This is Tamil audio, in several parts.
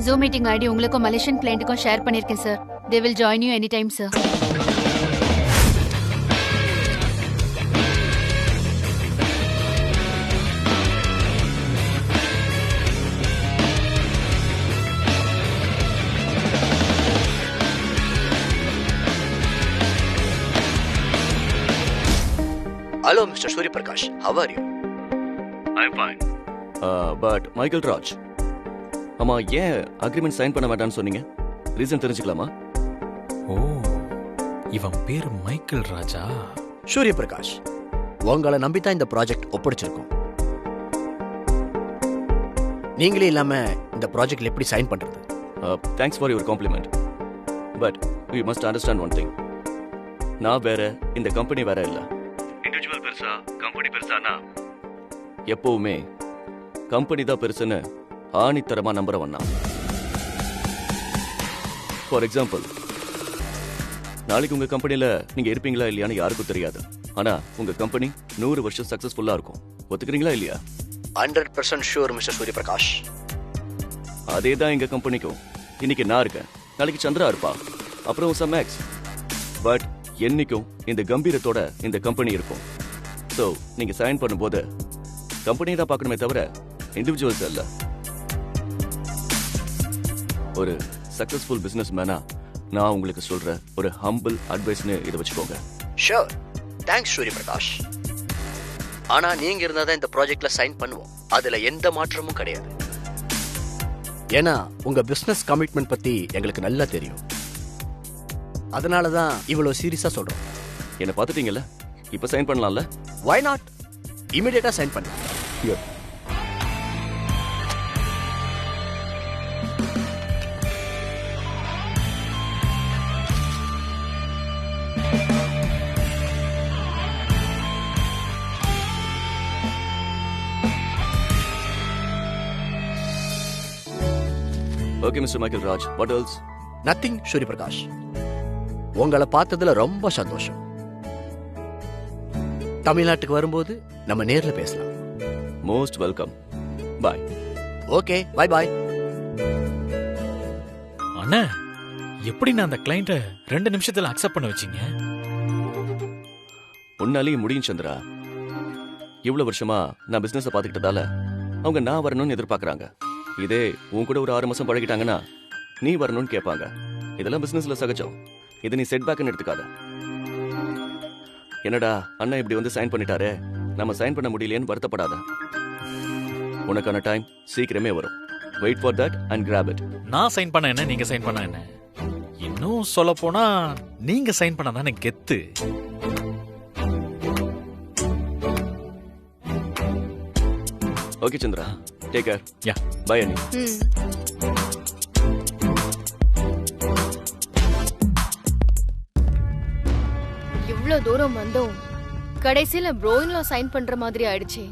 ஜூம் மீட்டிங் ஐடி உங்களுக்கும் மலேசியன் கிளையண்ட்டுக்கும் ஷேர் பண்ணிருக்கேன் sir. They will join you any time sir. Hello, Mr. Surya Prakash. How are you? I'm fine. But Michael Raj, அம்மா ஏன் அக்ரிமெண்ட் சைன் பண்ண வேண்டாம்னு சொன்னீங்க? ரீசன் தெரிஞ்சுக்கலாமா? ஓ, இவன் பேர் மைக்கேல் ராஜா. சூரிய பிரகாஷ், உங்களை நம்பித்தான் இந்த ப்ராஜெக்ட் ஒப்படைச்சிருக்கோம். நீங்களே இல்லாம இந்த ப்ராஜெக்ட்ல எப்படி சைன் பண்றது? Thanks for your compliment. But you must understand one thing. நான் வேற, இந்த கம்பெனி வேற இல்லை. இண்டிவிஜுவல் பெருசா, கம்பெனி பெருசானா எப்பவுமே கம்பெனி தான் பெருசுன்னு ஆணித்தரமா நம்புறவன் நான். ஃபார் எக்ஸாம்பிள், நாளைக்கு உங்க கம்பெனில நீங்க இருப்பீங்களா இல்லையான்னு யாருக்கும் தெரியாது. ஆனா உங்க கம்பெனி 100 வருஷம் சக்சஸ்ஃபுல்லா இருக்கும். ஒத்துக்கிறீங்களா இல்லையா? 100% ஷூர் மிஸ்டர் சூரிய பிரகாஷ். அதே தான் எங்க கம்பெனிக்கும். இன்னைக்கு நான் இருக்கேன், நாளைக்கு சந்திரா இருப்பா, அப்புறம் சமேக்ஸ். பட் என்னைக்கும் இந்த கம்பீரத்தோட இந்த கம்பெனி இருக்கும். ஸோ நீங்க சைன் பண்ணும்போது கம்பெனியை தான் பார்க்கணுமே தவிர இண்டிவிஜுவல்ஸ் அல்ல. ஒரு சக்சஸ்ஃபுல் பிசினஸ் மேனா நான் உங்களுக்கு சொல்ற ஒரு ஹம்பிள் அட்வைஸ்னு இதை வச்சுக்கோங்க. Sure, thanks Surya Prakash. ஆனா நீங்க இருந்தாதான் இந்த ப்ராஜெக்ட்ல சைன் பண்ணுவோம். அதுல எந்த மாற்றமும் கிடையாது. ஏன்னா உங்க பிசினஸ் கமிட்மெண்ட் பத்தி எங்களுக்கு நல்லா தெரியும். அதனாலதான் இவ்வளவு சீரியஸா சொல்றோம். என்ன பார்த்துட்டீங்கல்ல, இப்ப சைன் பண்ணலாம்ல? Why not? இமிடியேட்டா சைன் பண்ணலாம். Okay mister Michael Raj, what else? Nothing Surya Prakash. உங்களை பார்த்ததுல ரொம்ப சந்தோஷம். தமிழ்நாட்டுக்கு வரும்போது நம்ம நேர்ல பேசலாம். Most welcome. Bye. Okay, bye bye. அண்ணா, எப்படி நான் அந்த கிளையண்ட்டை 2 நிமிஷத்துல அக்செப்ட் பண்ண வச்சீங்க? உன்னாலேயும் முடியும் சந்திரா. இவ்வளவு வருஷமா நான் பிசினஸ் பாத்துக்கிட்டதால அவங்க நான் வரணும்னு எதிர்பார்க்கறாங்க. இதே உன் கூட ஒரு 6 மாசம் பழகிட்டாங்கன்னா நீ வரணும்னு கேட்பாங்க. இதெல்லாம் பிசினஸ்ல சகஜம். இது நீ செட் பேக்னு எடுத்துக்காத. என்னடா அண்ணா இப்படி வந்து சைன் பண்ணிட்டாரே, நம்ம சைன் பண்ண முடியலையேன்னு வருத்தப்படாத. உனக்கான டைம் சீக்கிரமே வரும். Wait for that and grab it. நான் சைன் பண்ண என்ன, நீங்க சைன் பண்ண என்ன? இன்னும் சொல்ல போனா நீங்க சைன் பண்ண தானே கெத்து. Okay Chandra, take care. Yeah, bye அண்ணி. இவ்ளோ தூரம் வந்தோம், கடைசியில ப்ரோயின்ல சைன் பண்ற மாதிரி ஆயிடுச்சு.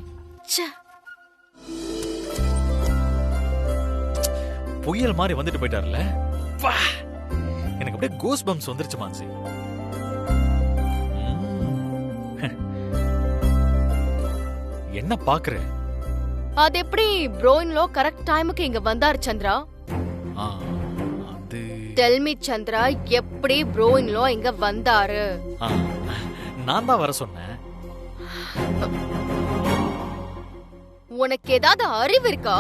புயல் மாதிரி வந்துட்டு போயிட்டார்ல. எனக்கு அப்படியே கோஸ் பம்ப்ஸ் வந்துருச்சு மான்சி. என்ன பாக்குற? அது எப்படி ப்ரோயின்ல கரெக்ட் டைமுக்கு இங்க வந்தார் சந்திரா? அது டெல் மீ சந்திரா, எப்படி ப்ரோயின்ல இங்க வந்தாரு? நான் தான் வர சொன்னேன். உனக்கு ஏதாவது அறிவு இருக்கா?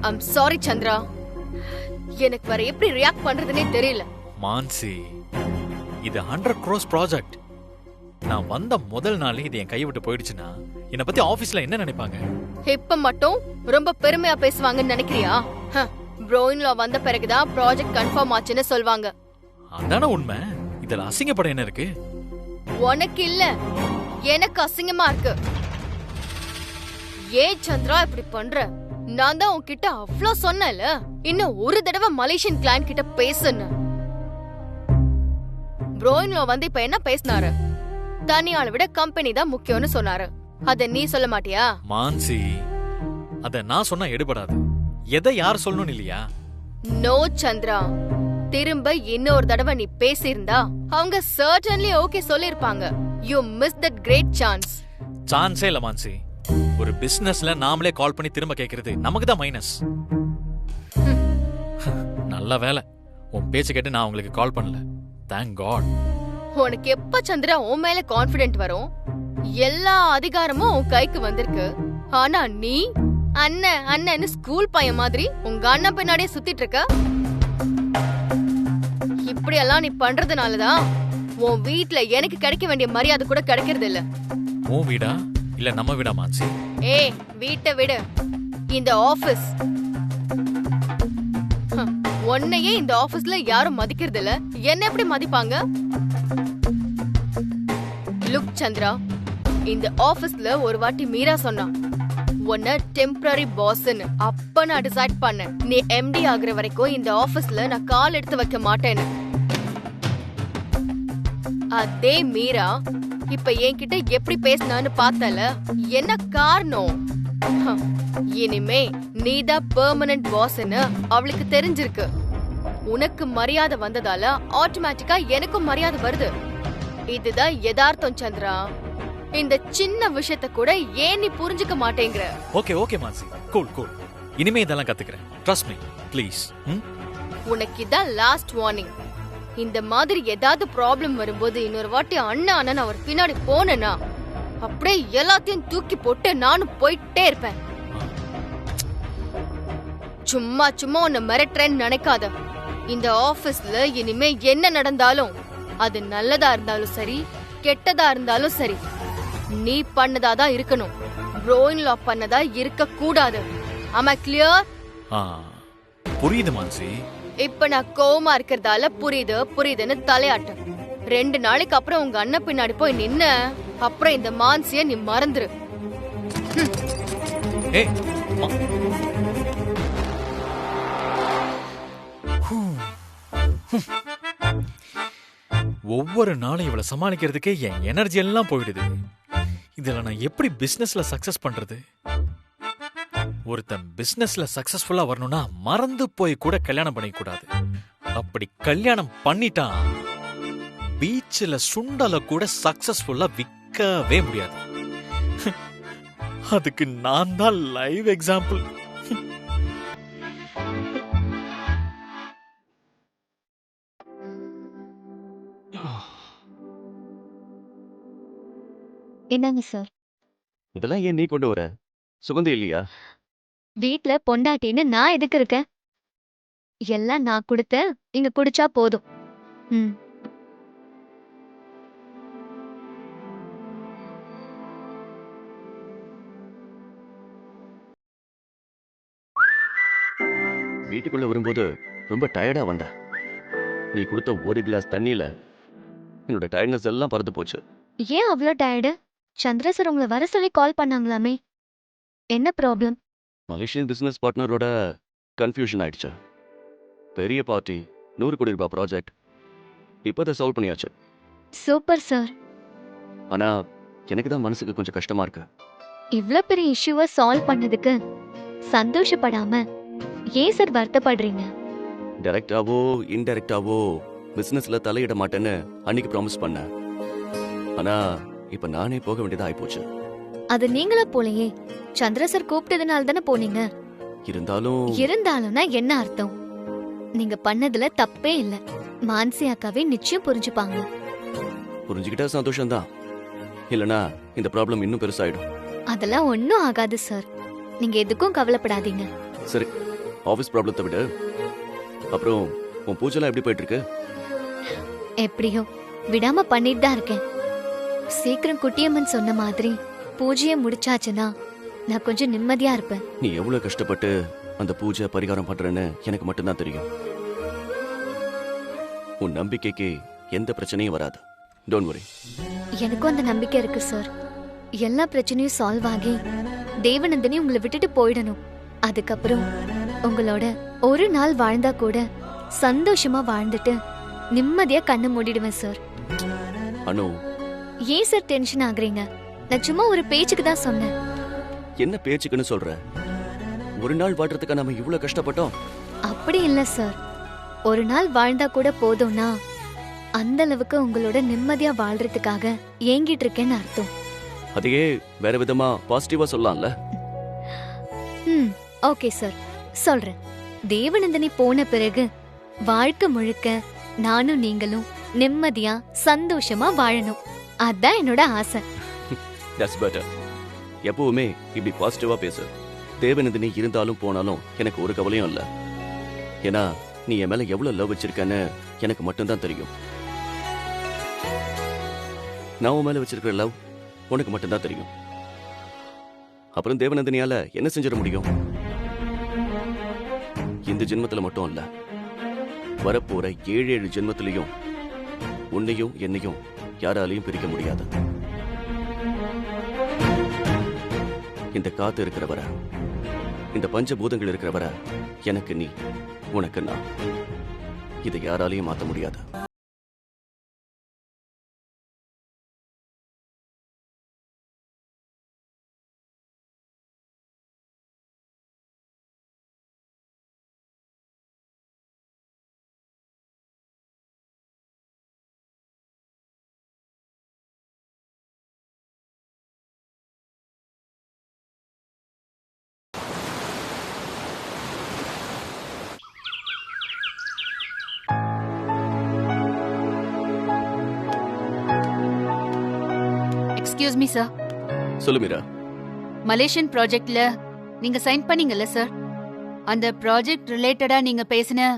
ஐம் சாரி சந்திரா, எனக்கு வேற எப்படி ரியாக்ட் பண்றதுனே தெரியல. மான்சி, இது 100 crores ப்ராஜெக்ட். நான் வந்த முதல் நாளே இது என் கையை விட்டு போயிடுச்சுன்னா என்னை பத்தி ஆபீஸ்ல என்ன நினைப்பாங்க? இப்ப மட்டும் ரொம்ப பெருமையா பேசுவாங்கன்னு நினைக்கிறியா? ப்ரோயின்ல வந்த பிறகுதான் ப்ராஜெக்ட் கன்ஃபார்ம் ஆச்சுன்னு சொல்வாங்க. அதான உண்மை. இதுல அசிங்கப்பட என்ன இருக்கு? உனக்கு இல்ல, எனக்கு அசிங்கமா இருக்கு. ஏன் சந்திரா இப்படி பண்ற? நான் தான் உன்கிட்ட அவ்ளோ சொன்னல, இன்னும் ஒரு தடவை மலேசியன் கிளையண்ட் கிட்ட பேசுன்னு. ப்ரோயின்ல வந்து இப்ப என்ன பேசினாரு? தனியாளை விட கம்பெனி தான் முக்கியம்னு சொன்னாரு. அத நீ சொல்ல மாட்டியா? மான்சி, அத நான் சொன்னா எடுபடாது. எதை யார் சொல்லணும் இல்லையா? நோ சந்திரா, திரும்ப இன்னொரு தடவை நீ பேசியிருந்தா அவங்க சர்டன்லி ஓகே சொல்லிருப்பாங்க. You miss that great chance. சான்ஸே இல்ல மான்சி. ஒரு பிசினஸ்ல நாமளே கால் பண்ணி திரும்ப கேக்குறது நமக்கு தான் மைனஸ். நல்ல வேலை உன் பேச்சு கேட்டு நான் உங்களுக்கு கால் பண்ணல. Thank God. உனக்கு எப்ப சந்திரா உன் மேல கான்ஃபிடென்ட் வரும்? எல்லா அதிகாரமும் உன் கைக்கு வந்திருக்கு. ஆனா நீ அண்ணன் அண்ணன்னு ஸ்கூல் பையன் மாதிரி உங்க அண்ணன் பின்னாடியே சுத்திட்டு இருக்க. இப்படி எல்லாம் நீ பண்றதுனாலதான் உன் வீட்ல எனக்கு கிடைக்க வேண்டிய மரியாதை கூட கிடைக்கிறது இல்ல. உன் வீடா இல்ல நம்ம வீடா மாச்சி? ஏய், வீட்டை விடு, இந்த ஆபீஸ். உன்னையே இந்த ஆபீஸ்ல யாரும் மதிக்கிறது இல்ல, என்ன எப்படி மதிப்பாங்க? லுக் சந்திரா, இந்த ஆபீஸ்ல ஒரு வாட்டி மீரா சொன்னா உன்ன டெம்பரரி பாஸ்ன்னு. அப்ப நான் டிசைட் பண்ணேன் நீ எம்டி ஆகுற வரைக்கும் இந்த ஆபீஸ்ல நான் கால் எடுத்து வைக்க மாட்டேன்னு. அதே மீரா இப்ப என்கிட்ட எப்படி பேசினான்னு பார்த்தல, என்ன காரணம்? இனிமே நீதான் பெர்மனன்ட் பாஸ்ன்னு அவளுக்கு தெரிஞ்சிருக்கு. உனக்கு மரியாதை வந்ததால ஆட்டோமேட்டிக்கா எனக்கும் மரியாதை வருது. இதுதான் யதார்த்தம் சந்திரா. இந்த சின்ன விஷயத்தை கூட ஏன் நீ புரிஞ்சுக்க மாட்டேங்கிற? ஓகே ஓகே மாச்சி, கூல் கூல். இனிமே இதெல்லாம் கத்துக்கிறேன். Trust me please. உனக்கு இதான் லாஸ்ட் வார்னிங். இந்த மாதிரி ஏதாவது ப்ராப்ளம் வரும்போது இன்னொரு வாட்டி அண்ணன் அவர் பின்னாடி போனேனா அப்படியே எல்லாத்தையும் தூக்கி போட்டு நானும் போயிட்டே இருப்பேன். சும்மா சும்மா உன்னை மிரட்டுறேன்னு நினைக்காத. இந்த ஆபீஸ்ல இனிமே என்ன நடந்தாலும் அது நல்லதா இருந்தாலும் சரி கெட்டதா இருந்தாலும் சரி நீ பண்ணதாதான் இருக்கணும். ப்ரோயின் லா பண்ணதா இருக்க கூடாது. ஆமா, கிளியர்? புரியுது மான்சி. இப்ப நான் கோவமா இருக்கிறதால புரியுதுன்னு தலையாட்டு. 2 நாளைக்கு அப்புறம் உங்க அண்ணன் பின்னாடி போய் நின்ன அப்புறம் இந்த மான்சிய நீ மறந்துரு. ஒவ்வொரு நாளும் இவளை சமாளிக்கிறதுக்கே என் எனர்ஜி எல்லாம் போயிடுது. இதுல நான் எப்படி பிசினஸ்ல சக்சஸ் பண்றது? ஒருத்தன் பிசினஸ்ல சக்சஸ்ஃபுல்லா வரணும்னா மறந்து போய் கூட கல்யாணம் பண்ணிக்க கூடாது. அப்படி கல்யாணம் பண்ணிட்டான் பீச்சில் சுண்டல கூட சக்சஸ்ஃபுல்லா விற்கவே முடியாது. அதுக்கு நான் தான் லைவ் எக்ஸாம்பிள். என்னங்க சார்? இதெல்லாம் ஏன் நீ கொண்டு வர? சுகந்தி இல்லையா? வீட்ல பொண்டாட்டின்னு நான் எதுக்கு இருக்கேன்? எல்லாம் நான் கொடுத்த நீங்க குடிச்சா போதும். வீட்டுக்குள்ள வரும்போது ரொம்ப டயர்டா வந்த. நீ கொடுத்த ஒரு கிளாஸ் தண்ணியில என்னோட டயர்ட்னஸ் எல்லாம் பறந்து போச்சு. ஏன் அவ்வளோ டயர்டு? சந்திர சார் உங்களை வர சொல்லி கால் பண்ணாங்களாமே, என்ன ப்ராப்ளம்? மலேசியன் பிசினஸ் பார்ட்னரோட கன்ஃபியூஷன் ஆயிடுச்சு. பெரிய பார்ட்டி, 100 கோடி ரூபாய் ப்ராஜெக்ட். இப்போ அதை சால்வ் பண்ணியாச்சு. Super sir. ஆனா எனக்கு தான் மனசுக்கு கொஞ்சம் கஷ்டமா இருக்கு. இவ்ளோ பெரிய இஷ்யூவை சால்வ் பண்ணதுக்கு சந்தோஷப்படாம ஏன் சார் வருத்தப்படுறீங்க? டைரக்டாவோ இன்டைரக்டாவோ பிசினஸ்ல தலையிட மாட்டேன்னு அன்னைக்கு ப்ராமிஸ் பண்ணேன். ஆனா இப்ப நானே போக வேண்டியதா ஆயிப்போச்சு. அது நீங்களா போலையே, சந்திர சார் கூப்பிட்டதுனால தானே போனீங்க. இருந்தாலும்னா என்ன அர்த்தம்? நீங்க பண்ணதுல தப்பே இல்ல. மான்சி அக்காவே நிச்சயம் புரிஞ்சுப்பாங்க. புரிஞ்சுக்கிட்டா சந்தோஷம்தான். இல்லனா இந்த ப்ராப்ளம் இன்னும் பெருசாயிடும். அதெல்லாம் ஒன்னும் ஆகாது சார், நீங்க எதுக்கும் கவலைப்படாதீங்க. சரி, ஆபீஸ் ப்ராப்ளத்தை விட அப்புறம் உன் பூஜைலாம் எப்படி போயிட்டு இருக்கு? எப்படியோ விடாம பண்ணிட்டு தான் இருக்கேன். சீக்கிரம் குட்டியம்மன் சொன்ன மாதிரி பூஜையை முடிச்சாச்சுன்னா நான் கொஞ்சம் நிம்மதியா இருப்பேன். நீ எவ்வளவு கஷ்டப்பட்டு அந்த பூஜை பரிகாரம் பண்றேன்னு எனக்கு மட்டும்தான் தெரியும். உன் நம்பிக்கைக்கு எந்த பிரச்சனையும் வராது. Don't worry. எனக்கும் அந்த நம்பிக்கை இருக்கு சார். எல்லா பிரச்சனையும் சால்வ் ஆகி தேவநந்தினி உங்களை விட்டுட்டு போயிடணும். அதுக்கப்புறம் உங்களோட ஒரு நாள் வாழ்ந்தா கூட சந்தோஷமா வாழ்ந்துட்டு நிம்மதியா கண்ணு மூடிடுவேன் சார். அனு, ஏன் சார் டென்ஷன் ஆகுறீங்க? நான் சும்மா ஒரு பேச்சுக்கு தான் சொன்னேன். என்ன பேச்சுக்குன்னு சொல்ற? ஒரு நாள் வாழ்றதுக்கு நாம இவ்வளவு கஷ்டப்பட்டோம். அப்படி இல்ல சார், ஒரு நாள் வாழ்ந்தா கூட போதும்னா அந்த அளவுக்கு உங்களோட நிம்மதியா வாழ்றதுக்காக ஏங்கிட்டு இருக்கேன்னு அர்த்தம். அதையே வேற விதமா பாசிட்டிவா சொல்லலாம்ல? ஓகே சார், சொல்றேன். தேவநந்தினி போன பிறகு வாழ்க்கை முழுக்க நானும் நீங்களும் நிம்மதியா சந்தோஷமா வாழணும். அதான் என்னோட ஆசை. That's better. எப்பவுமே இப்படி பாசிட்டிவா பேசு. தேவநந்தினி இருந்தாலும் போனாலும் எனக்கு ஒரு கவலையும் இல்ல. ஏன்னா நீ என் மேல எவ்வளவு லவ் வச்சிருக்கன்னு எனக்கு மட்டும்தான் தெரியும். நான் உன் மேல வச்சிருக்கிற லவ் உனக்கு மட்டும்தான் தெரியும். அப்புறம் தேவநந்தினியால என்ன செஞ்சிட முடியும்? இந்த ஜென்மத்துல மட்டும் இல்ல, வரப்போற 7 ஜென்மத்திலையும் உன்னையும் என்னையும் யாராலையும் பிரிக்க முடியாது. இந்த காத்து இருக்கிறவர, இந்த பஞ்சபூதங்கள் இருக்கிறவர, எனக்கு நீ, உனக்கு நான். இதை யாராலையும் மாத்த முடியாது. Excuse me sir. சொல்லு மீரா. மலேசியன் ப்ராஜெக்ட்ல நீங்க சைன் பண்ணீங்கல்ல சார், அந்த ப்ராஜெக்ட் ரிலேட்டடா நீங்க பேசின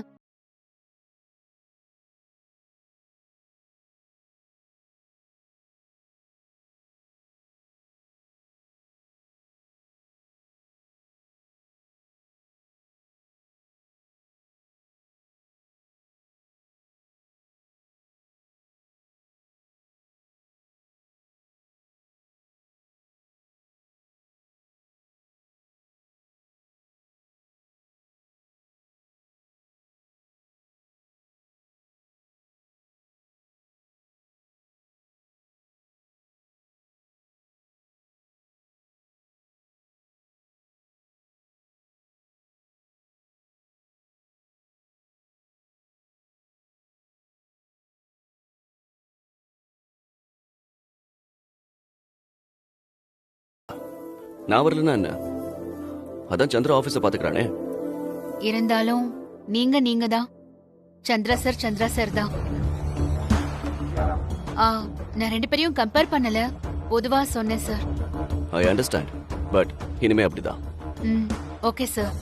நான் வரலன்னா என்ன? அதான் சந்திரா ஆபீஸ பாத்துக்கிறானே. இருந்தாலும் நீங்க தான் சந்திரா சார் தான். நான் 2 பேரையும் கம்பேர் பண்ணல, பொதுவா சொன்னேன் சார். I understand. பட் இனிமே அப்படிதான். Okay sir.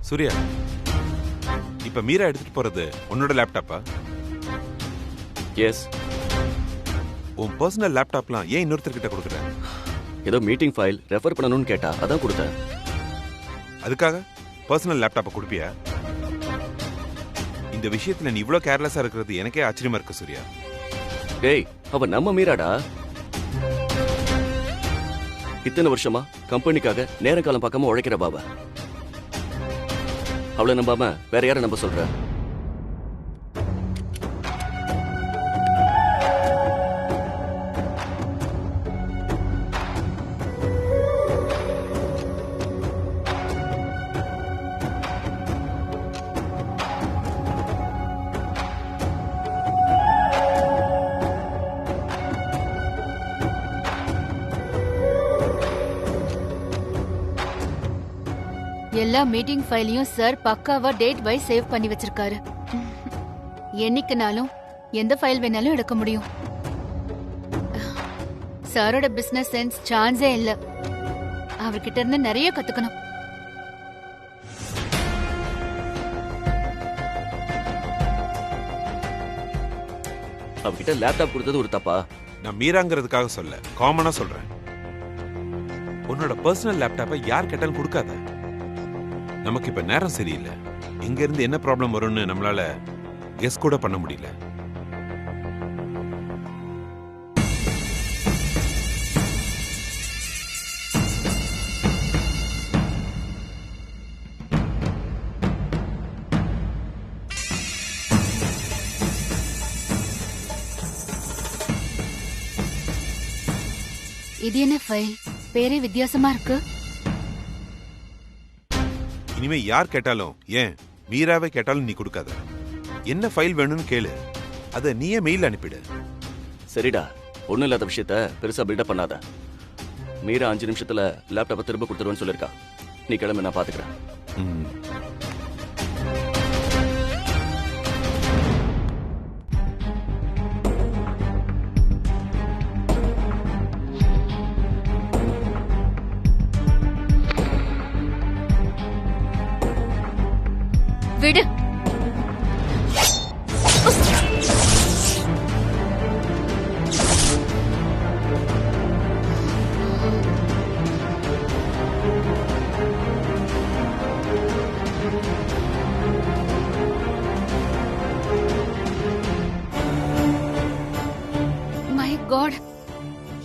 சூர்யா, இப்ப மீரா எடுத்துட்டு போறது உன்னோட லேப்டாப்பா? எஸ். உன் பர்சனல் லேப்டாப்லாம் ஏன் இன்னொருத்தர்கிட்ட கொடுக்குற? ஏதோ மீட்டிங் ஃபைல் ரெஃபர் பண்ணணும்னு கேட்டா அதான் கொடுத்தேன். அதுக்காக பர்சனல் லேப்டாப்பை கொடுப்பியா? இந்த விஷயத்துல நீ இவ்ளோ கேர்லெஸ்ஸா இருக்கிறது எனக்கே ஆச்சரியமா இருக்கு சூர்யா. டேய், அவ நம்ம மீராடா. இத்தனை வருஷமா கம்பெனிக்காக நேர காலம் பார்க்காம உழைக்கிற பாபா. அவளை நம்பாம வேற யாரை நம்ப சொல்ற? எல்லா மீட்டிங் ஃபைலையும் சார் பக்காவா டேட் வைஸ் சேவ் பண்ணி வச்சிருக்காரு. என்னைக்குனாலும் எந்த ஃபைல் வேணாலும் எடுக்க முடியும். சாரோட பிசினஸ் சென்ஸ் சான்ஸே இல்ல. அவர்கிட்ட இருந்து நிறைய கத்துக்கணும். அவகிட்ட லேப்டாப் கொடுத்தது ஒரு தப்பா? நான் மீராங்கிறதுக்காக சொல்ல, காமனா சொல்றேன். உன்னோட பர்சனல் லேப்டாப்பை யார் கேட்டாலும் கொடுக்காத. நமக்கு இப்ப நேரம் சரியில்லை. எங்க இருந்து என்ன ப்ராப்ளம் வரும்னு நம்மளால கெஸ் கூட பண்ண முடியல. இது என்ன ஃபைல்? பேரே வித்தியாசமா இருக்கு. இனிமே யார் கேட்டாலும், ஏன் மீராவை கேட்டாலும் நீ கொடுக்காத. என்ன ஃபைல் வேணும்னு கேளு, அதை நீயே மெயில் அனுப்பிடு. சரிடா, ஒண்ணும் இல்லாத விஷயத்த பெருசா பில்டப் பண்ணாத. மீரா 5 நிமிஷத்துல லேப்டாப்பை திரும்ப கொடுத்துருவேன்னு சொல்லிருக்கா. நீ கிளம்பி, நான் பாத்துக்கிறேன். ம். விடு. மை காட்,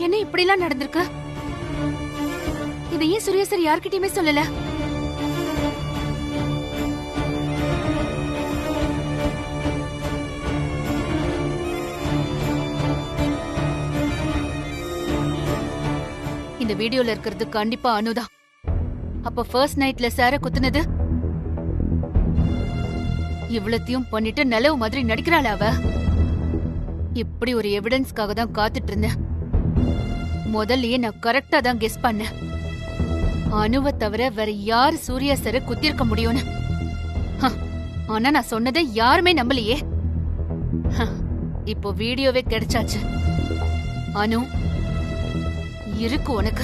என்ன இப்படிலாம் நடந்திருக்கு? இதை ஏன் சூர்யா சார் யார்கிட்டயுமே சொல்லல? இந்த வீடியோல இருக்கிறது கண்டிப்பா அனுதான். அப்ப ஃபர்ஸ்ட் நைட்ல சார குத்துனது இவ்வளத்தையும் பண்ணிட்டு நிலவு மாதிரி நடிக்கிறாள் அவ. இப்படி ஒரு எவிடன்ஸ்க்காக தான் காத்துட்டு இருந்தேன். முதல்லயே நான் கரெக்டா தான் கெஸ் பண்ணேன். அனுவை தவிர வேற யார் சூர்யா சார குத்திருக்க முடியும்னு. ஆனா நான் சொன்னதை யாருமே நம்பலையே. இப்போ வீடியோவே கிடைச்சாச்சு. அனு இருக்கு உனக்கு.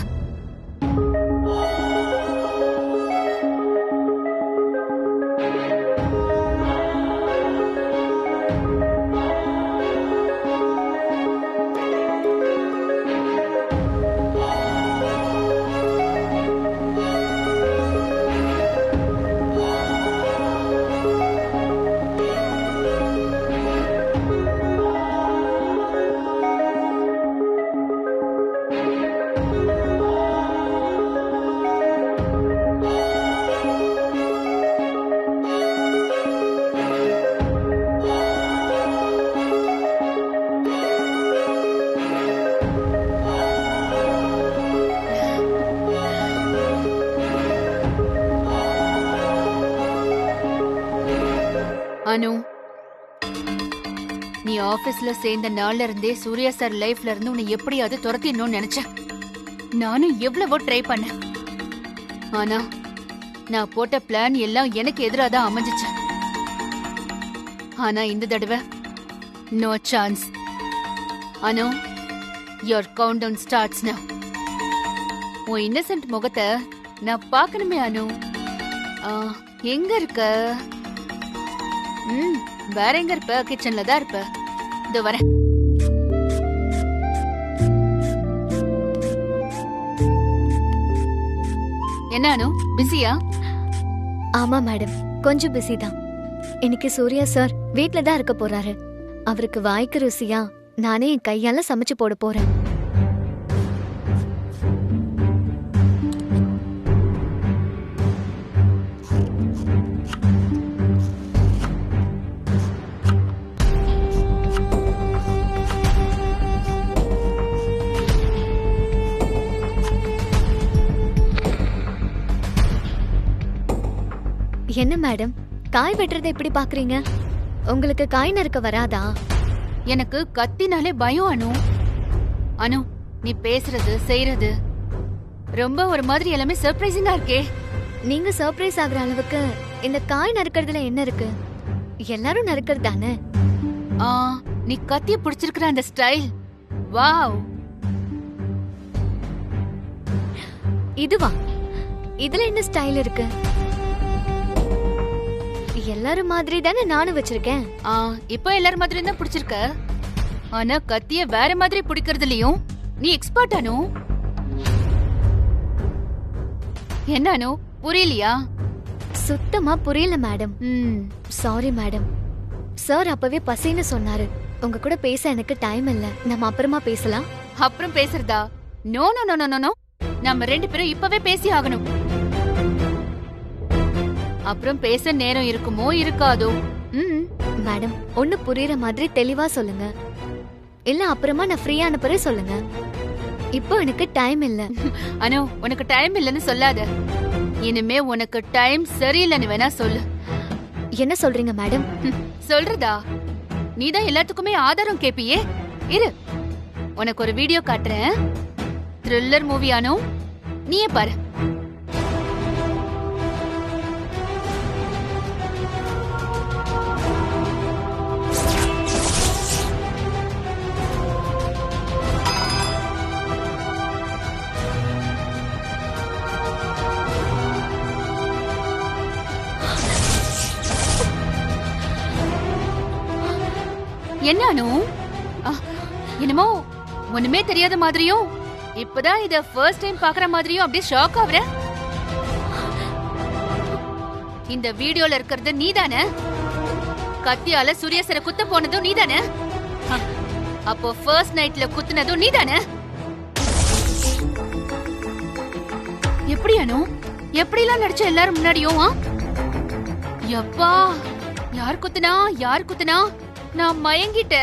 அனு, நீ ஆபீஸ்ல சேர்ந்த நாள்ல இருந்தே சூர்யா சார் லைஃப்ல இருந்து உன்னை எப்படியாவது துரத்திடணும்னு நினைச்சேன். நானும் எவ்வளவோ ட்ரை பண்ணேன். ஆனா நான் போட்ட பிளான் எல்லாம் எனக்கு எதிராக தான் அமைஞ்சிச்சு. ஆனா இந்த தடவை no chance. Anu, your countdown starts now. உன் இன்னசென்ட் முகத்தை நான் பார்க்கணுமே அனு. எங்க இருக்க? வேற எங்க இருப்ப? கிச்சன்ல தான் இருப்ப. இதோ வரேன். என்ன அனு, பிஸியா? ஆமா மேடம், கொஞ்சம் பிஸி தான். இன்னைக்கு சூர்யா சார் வீட்ல தான் இருக்க போறாரு. அவருக்கு வாய்க்கு ருசியா நானே என் கையால சமைச்சு போட போறேன். என்ன மேடம், காய் வெட்டுறதை எப்படி பாக்குறீங்க? உங்களுக்கு காய் நறுக்க வராதா? எனக்கு கத்தினாலே பயம் அனு. அனு, நீ பேசுறது செய்யறது ரொம்ப ஒரு மாதிரி எல்லாமே சர்ப்ரைசிங்கா இருக்கே. நீங்க சர்ப்ரைஸ் ஆகுற அளவுக்கு இந்த காய் நறுக்கிறதுல என்ன இருக்கு? எல்லாரும் நறுக்கிறது தானே. நீ கத்திய பிடிச்சிருக்கிற அந்த ஸ்டைல், வாவ். இதுவா? இதுல என்ன ஸ்டைல் இருக்கு? எல்லாரும் மாதிரி தானே நானும் வச்சிருக்கேன். இப்போ எல்லாரும் மாதிரி தான் பிடிச்சிருக்க. ஆனா கத்திய வேற மாதிரி பிடிக்கிறதுலயும் நீ எக்ஸ்பர்ட் அனு. என்ன அனு, புரியலையா? சுத்தமா புரியல மேடம். Sorry madam. சார் அப்பவே பசின்னு சொன்னாரு. உங்க கூட பேச எனக்கு டைம் இல்ல. நம்ம அப்புறமா பேசலாம். அப்புறம் பேசுறதா? No no no no no. நம்ம ரெண்டு பேரும் இப்பவே பேசி ஆகணும். அப்புறம் பேச நேரம் இருக்குமோ இருக்காதோ? மேடம், ஒண்ணு புரியுற மாதிரி தெளிவா சொல்லுங்க. இல்ல அப்புறமா நான் ஃப்ரீயா அனுப்புறேன் சொல்லுங்க. இப்போ எனக்கு டைம் இல்ல. அனு, உனக்கு டைம் இல்லன்னு சொல்லாத. இனிமே உனக்கு டைம் சரியில்லைன்னு வேணா சொல்லு. என்ன சொல்றீங்க மேடம்? சொல்றதா? நீதான் எல்லாத்துக்குமே ஆதாரம் கேப்பியே. இரு, உனக்கு ஒரு வீடியோ காட்டுறேன். த்ரில்லர் மூவியானோ, நீயே பாரு. என்ன அனு? என்னமோ ஒண்ணுமே தெரியாத மாதிரியும், இப்பதான் இத ஃபர்ஸ்ட் டைம் பாக்குற மாதிரியும் அப்படியே ஷாக் ஆகுற. இந்த வீடியோல இருக்கிறது நீதானே? கத்தியால சூர்யா சார குத்த போனதும் நீதானே? அப்போ ஃபர்ஸ்ட் நைட்ல குத்துனதும் நீதானே? எப்படி அனு? எப்படிலாம் நடிச்ச எல்லாரும் முன்னாடியும்? யப்பா, யார் குத்துனா யார் குத்துனா? நான் மயங்கிட்ட,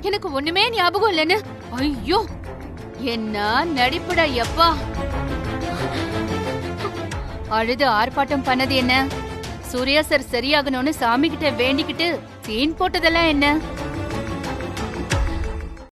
எனக்கு ஒண்ணுமே ஞாபகம் இல்லைன்னு. ஐயோ, என்ன நடிப்புடா யப்பா. அழுது ஆர்ப்பாட்டம் பண்ணது என்ன? சூர்யா சார் சரியாகணும்னு சாமி கிட்ட வேண்டிக்கிட்டு சீன் போட்டதெல்லாம் என்ன?